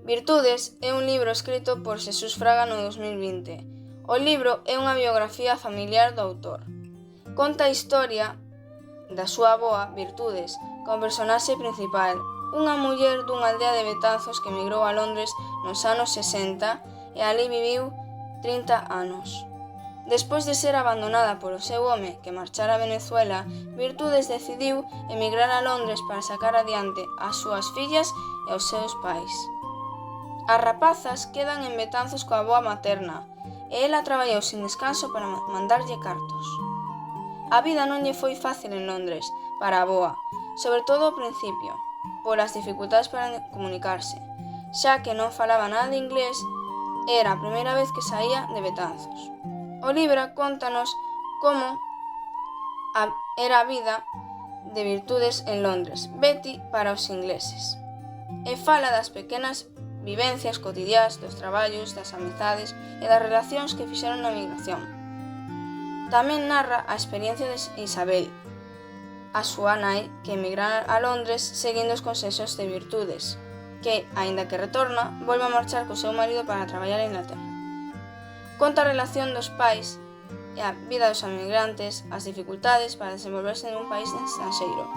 Virtudes é un libro escrito por Xesús Fraga no 2020. O libro é unha biografía familiar do autor. Conta a historia da súa avoa, Virtudes, como personaxe principal, unha muller dunha aldea de Betanzos que emigrou a Londres nos anos 60 e ali viviu 30 anos. Despois de ser abandonada polo seu home que marchara a Venezuela, Virtudes decidiu emigrar a Londres para sacar adiante as súas fillas e os seus pais. As rapazas quedan en Betanzos coa avoa materna e ela traballou sin descanso para mandarlle cartos. A vida non lle foi fácil en Londres para a avoa, sobre todo ao principio, polas dificultades para comunicarse, xa que non falaba nada de inglés e era a primeira vez que saía de Betanzos. O libro contanos como era a vida de Virtudes en Londres, Betty para os ingleses, e fala das pequenas vivencias cotidiás, dos traballos, das amizades e das relacións que fixeron na migración. Tamén narra a experiencia de Isabel, a súa nai, que emigrara a Londres seguindo os consexos de Virtudes, que, aínda que retorna, volve a marchar co seu marido para traballar en Inglaterra. Conta a relación dos pais e a vida dos emigrantes, as dificultades para desenvolverse nun país estranxeiro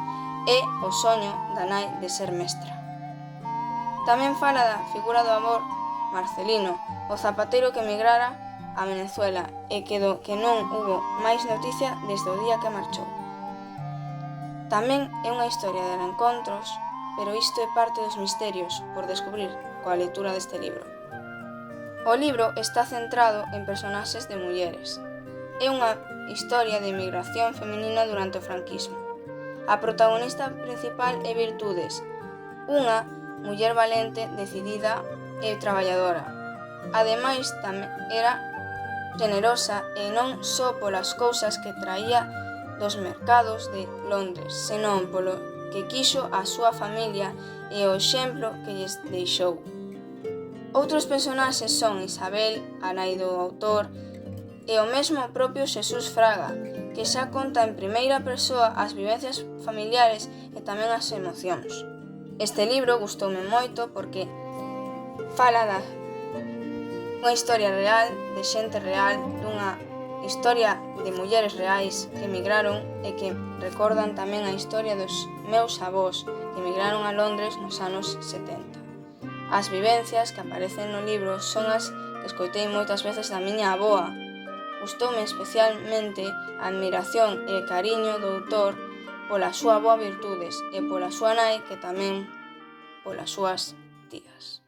e o soño da nai de ser mestra. Tamén fala da figura do amor Marcelino, o zapateiro que emigrara a Venezuela e que non hubo máis noticia desde o día que marchou. Tamén é unha historia de reencontros, pero isto é parte dos misterios por descubrir coa lectura deste libro. O libro está centrado en personaxes de mulleres. É unha historia de emigración feminina durante o franquismo. A protagonista principal é Virtudes, unha muller valente, decidida e traballadora. Ademais, tamén era generosa e non só polas cousas que traía dos mercados de Londres, senón polo que quixo a súa familia e o exemplo que lles deixou. Outros personaxes son Isabel, a nai do autor, e o mesmo propio Xesús Fraga, que xa conta en primeira persoa as vivencias familiares e tamén as emocións. Este libro gustoume moito porque fala unha historia real, de xente real, dunha historia de mulleres reais que emigraron e que recordan tamén a historia dos meus avós que emigraron a Londres nos anos 70. As vivencias que aparecen no libro son as que escoitei moitas veces da miña avoa. Gustoume especialmente a admiración e cariño do autor pola súa avoa Virtudes e pola súa nai, que tamén polas súas tías.